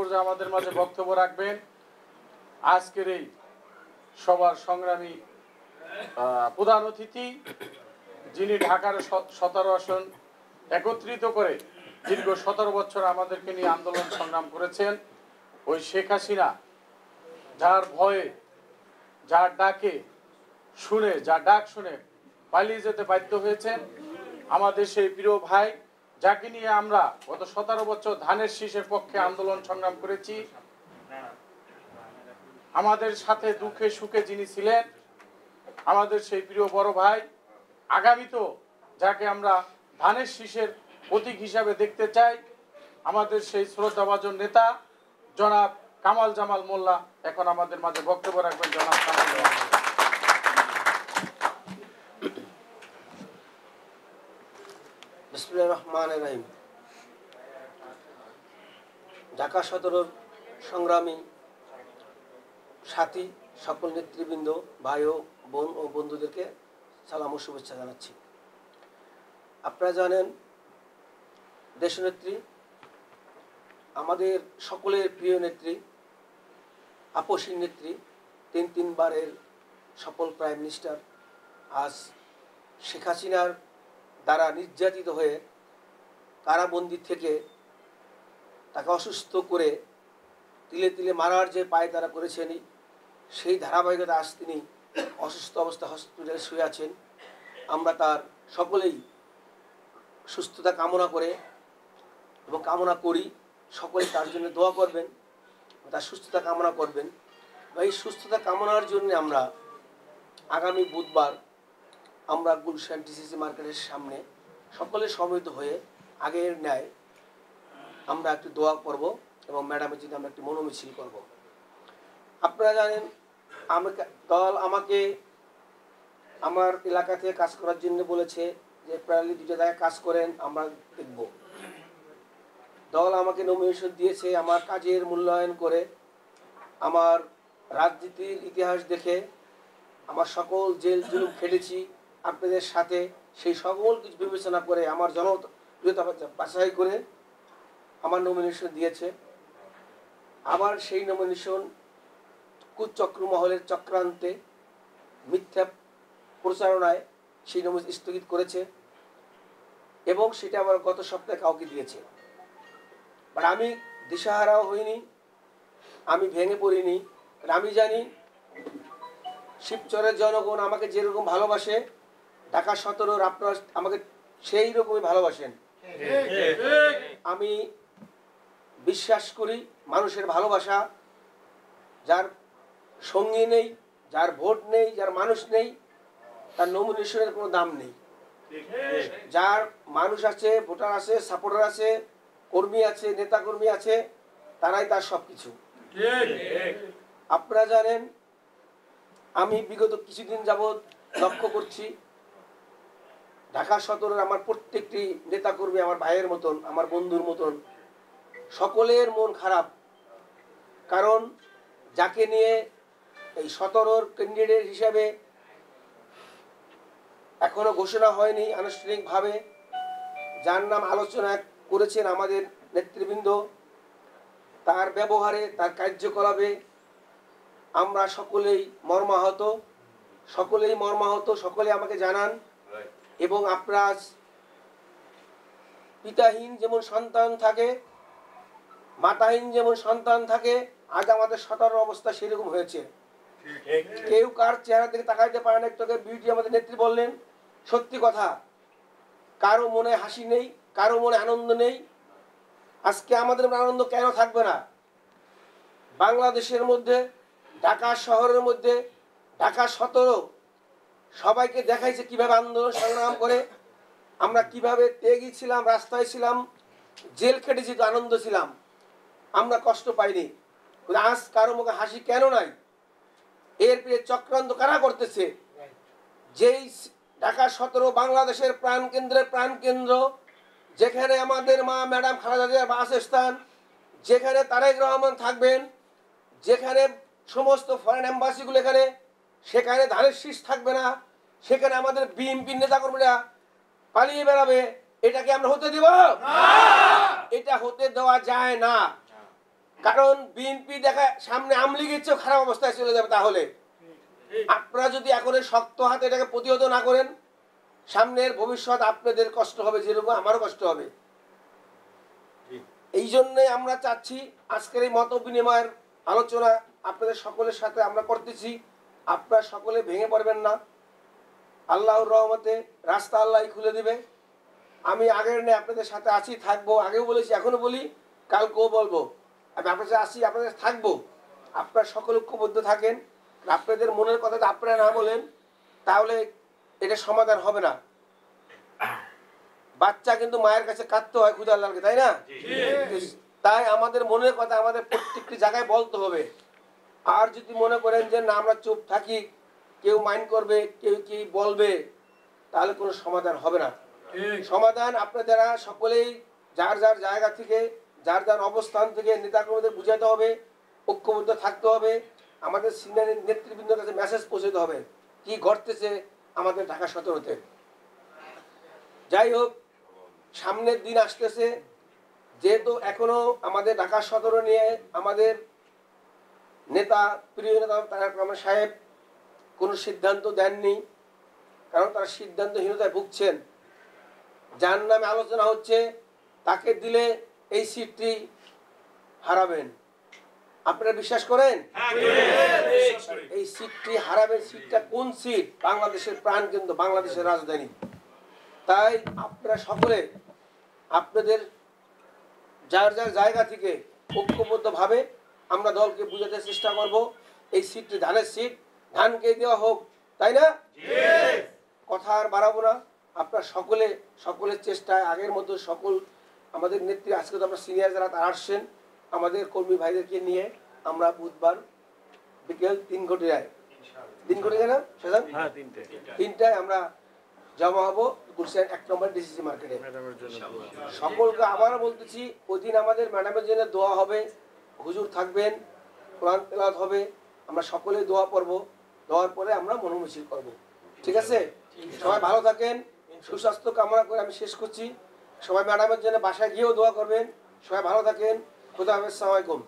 পর্যায়ে আমাদের মাঝে বক্তব্য রাখবেন আজকের এই সবার সংগ্রামী প্রধান অতিথি, যিনি ঢাকার 17 আসন একত্রিত করে দীর্ঘ 17 বছর আমাদেরকে নিয়ে আন্দোলন সংগ্রাম করেছেন। ওই শেখ হাসিনা যার ভয়ে, যার ডাকে শুনে, যার ডাক শুনে পালিয়ে যেতে বাধ্য হয়েছেন, আমাদের সেই প্রিয় ভাই যাকে নিয়ে আমরা গত 17 বছর ধানের শীষের পক্ষে আন্দোলন সংগ্রাম করেছি, আমাদের সাথে দুঃখে সুখে যিনি ছিলেন, আমাদের সেই প্রিয় বড় ভাই, আগামীতেও যাকে আমরা ধানের শীষের প্রতীক হিসাবে দেখতে চাই, আমাদের সেই শ্রদ্ধাভাজন নেতা জনাব কামাল জামাল মোল্লা এখন আমাদের মাঝে বক্তব্য রাখবেন। জনাব কামাল জামাল। বিসমিল্লাহির রহমানির রহিম। ঢাকা 17 সংগ্রামী সাথী সকল নেতৃবৃন্দ, ভাই ও বোন ও বন্ধুদেরকে সালাম ও শুভেচ্ছা জানাচ্ছি। আপনারা জানেন দেশনেত্রী, আমাদের সকলের প্রিয় নেত্রী, আপসী নেত্রী, তিনবারের সফল প্রাইম মিনিস্টার আজ শেখ হাসিনার দ্বারা নির্যাতিত হয়ে কারাবন্দি থেকে তাকে অসুস্থ করে তিলে তিলে মারার যে পায় তারা করেছেনই, সেই ধারাবাহিকতা আজ তিনি অসুস্থ অবস্থা হসপিটালে শুয়ে আছেন। আমরা তার সকলেই সুস্থতা কামনা করে এবং কামনা করি, সকলেই তার জন্য দোয়া করবেন, তার সুস্থতা কামনা করবেন। এই সুস্থতা কামনার জন্য আমরা আগামী বুধবার আমরা গুলশান টিসিসি মার্কেটের সামনে সকলে সমবেত হয়ে আগের ন্যায় আমরা একটি দোয়া করব এবং ম্যাডামের জন্য আমরা একটি মনোমিছিল করব। আপনারা জানেন দল আমাকে আমার এলাকা থেকে কাজ করার জন্য বলেছে যে প্রায় 2টা জায়গায় কাজ করেন, আমরা দেখব। দল আমাকে নমিনেশন দিয়েছে আমার কাজের মূল্যায়ন করে, আমার রাজনীতির ইতিহাস দেখে, আমার সকল জেল জুলুম খেটেছি আপনাদের সাথে, সেই সকল কিছু বিবেচনা করে আমার জনপ্রিয়তা বাছাই করে আমার নমিনেশন দিয়েছে। আবার সেই নমিনেশন কুচক্র মহলের চক্রান্তে মিথ্যা প্রচারণায় সেই নমিনেশন স্থগিত করেছে এবং সেটা আবার গত সপ্তাহে কাউকে দিয়েছে। বাট আমি দিশাহারাও হইনি, আমি ভেঙে পড়িনি। আমি জানি শিবচরের জনগণ আমাকে যেরকম ভালোবাসে, ঢাকা 17 আপনারা আমাকে সেই রকমই ভালোবাসেন। আমি বিশ্বাস করি মানুষের ভালোবাসা, যার সঙ্গী নেই, যার ভোট নেই, যার মানুষ নেই, তার নমিনেশনের কোনো দাম নেই। যার মানুষ আছে, ভোটার আছে, সাপোর্টার আছে, কর্মী আছে, নেতা কর্মী আছে, তারাই তার সব কিছু। আপনারা জানেন আমি বিগত কিছুদিন যাবৎ লক্ষ্য করছি ঢাকা 17 আমার প্রত্যেকটি নেতাকর্মী আমার ভাইয়ের মতন, আমার বন্ধুর মতন, সকলের মন খারাপ। কারণ যাকে নিয়ে এই 17 ক্যান্ডিডেট হিসাবে এখনো ঘোষণা হয়নি আনুষ্ঠানিকভাবে, যার নাম আলোচনা করেছেন আমাদের নেতৃবৃন্দ, তার ব্যবহারে, তার কার্যকলাপে আমরা সকলেই মর্মাহত, সকলে আমাকে জানান। এবং আপনারা পিতাহীন যেমন সন্তান থাকে, মাতাহীন যেমন সন্তান থাকে, আজ আমাদের 17 অবস্থা সেরকম হয়েছে। কেউ কার চেহারা থেকে তাকাইতে পারে না। তোকে বিউটি আমাদের নেত্রী বললেন, সত্যি কথা, কারো মনে হাসি নেই, কারো মনে আনন্দ নেই। আজকে আমাদের আনন্দ কেন থাকবে না? বাংলাদেশের মধ্যে, ঢাকা শহরের মধ্যে, ঢাকা 17 সবাইকে দেখাইছে কিভাবে আন্দোলন সংগ্রাম করে, আমরা কিভাবে ত্যাগী ছিলাম, রাস্তায় ছিলাম, জেল কেটেছি, তো আনন্দ ছিলাম, আমরা কষ্ট পাইনি। আজ কারো মুখে হাসি কেন নাই? এর পেয়ে চক্রান্ত কারা করতেছে? যেই ঢাকা 17 বাংলাদেশের প্রাণকেন্দ্র, যেখানে আমাদের মা ম্যাডাম খালেদা জিয়ার বাসস্থান, যেখানে তারেক রহমান থাকবেন, যেখানে সমস্ত ফরেন এম্বাসিগুলো এখানে, সেখানে ধানের শীষ থাকবে না, সেখানে আমাদের বিএনপি নেতাকর্মীরা পালিয়ে বেড়াবে, এটাকে আমরা হতে দিব? এটা হতে দেওয়া যায় না। কারণ বিএনপি দেখা সামনে আওয়ামী লীগের চেয়েও খারাপ অবস্থায় চলে যাবে। তাহলে আপনারা যদি এখন শক্ত হাতে এটাকে প্রতিহত না করেন, সামনের ভবিষ্যৎ আপনাদের কষ্ট হবে, যেরকম আমারও কষ্ট হবে। এই জন্যে আমরা চাচ্ছি আজকের এই মত বিনিময়ের আলোচনা আপনাদের সকলের সাথে আমরা করতেছি। আপনারা সকলে ভেঙে পড়বেন না। আল্লাহর রহমতে রাস্তা আল্লাহই খুলে দিবে। আমি আগের নেই আপনাদের সাথে আছি, থাকবো। আগেও বলেছি, এখনো বলি, কালকেও বলবো। আমি আপনাদের সাথে আছি, আপনাদের থাকবো। আপনারা সকলে ঐক্যবদ্ধ থাকেন। আপনাদের মনের কথা আপনারা না বলেন তাহলে এটা সমাধান হবে না। বাচ্চা কিন্তু মায়ের কাছে কাঁদতে হয় ক্ষুধা লাগলে, তাই না? তাই আমাদের মনের কথা আমাদের প্রত্যেকটি জায়গায় বলতে হবে। আর যদি মনে করেন যে না আমরা চুপ থাকি, কেউ মাইন্ড করবে, কেউ কি বলবে, তাহলে কোনো সমাধান হবে না। সমাধান আপনারা সকলেই যার যার জায়গা থেকে, যার যার অবস্থান থেকে নেতাকর্মীদের বুঝাতে হবে, ঐক্যবদ্ধ থাকতে হবে। আমাদের সিনিয়র নেতৃবৃন্দের কাছে মেসেজ পৌঁছতে হবে কি ঘটতেছে আমাদের ঢাকা 17-তে। যাই হোক, সামনের দিন আসতেছে, যেহেতু এখনো আমাদের ঢাকা 17 নিয়ে আমাদের নেতা, প্রিয় নেতা তারেক রহমান সাহেব কোনো সিদ্ধান্ত দেননি, কারণ তারা সিদ্ধান্তহীনতায় ভুগছেন। যার নামে আলোচনা হচ্ছে তাকে দিলে এই সিটটি হারাবেন। আপনারা বিশ্বাস করেন? এই সিটটি হারাবেন। সিটটা কোন সিট? বাংলাদেশের প্রাণকেন্দ্র, বাংলাদেশের রাজধানী। তাই আপনারা সকলে আপনাদের যার যার জায়গা থেকে ঐক্যবদ্ধভাবে আমরা দলকে বুঝাতে চেষ্টা করব এই সিটটি ধানের সিট, ধানকে দেওয়া হোক, তাই না? কথা আর বাড়াবো না। আপনারা সকলের চেষ্টায় আগের মতো সকল আমাদের নেত্রী, আজকে তো আমরা সিনিয়র যারা তারা আসছেন, আমাদের কর্মী ভাইদেরকে নিয়ে আমরা বুধবার বিকেল 3 ঘটিকায় না সেখান 3টায় আমরা জমা হবো গুলশান 1 নম্বর ডিসিসি মার্কেটে। সকলকে আবারও বলতেছি, ওই দিন আমাদের ম্যাডামের জন্য দোয়া হবে, হুজুর থাকবেন, কোরআন তেলাওয়াত হবে, আমরা সকলে দোয়া পড়বো। দোয়ার পরে আমরা মনোমিছিল করবো। ঠিক আছে? সবাই ভালো থাকেন, সুস্বাস্থ্য কামনা করে আমি শেষ করছি। সবাই ম্যাডামের জন্য বাসায় গিয়েও দোয়া করবেন। সবাই ভালো থাকেন। খুদা হাফেজ। আসসালামু আলাইকুম।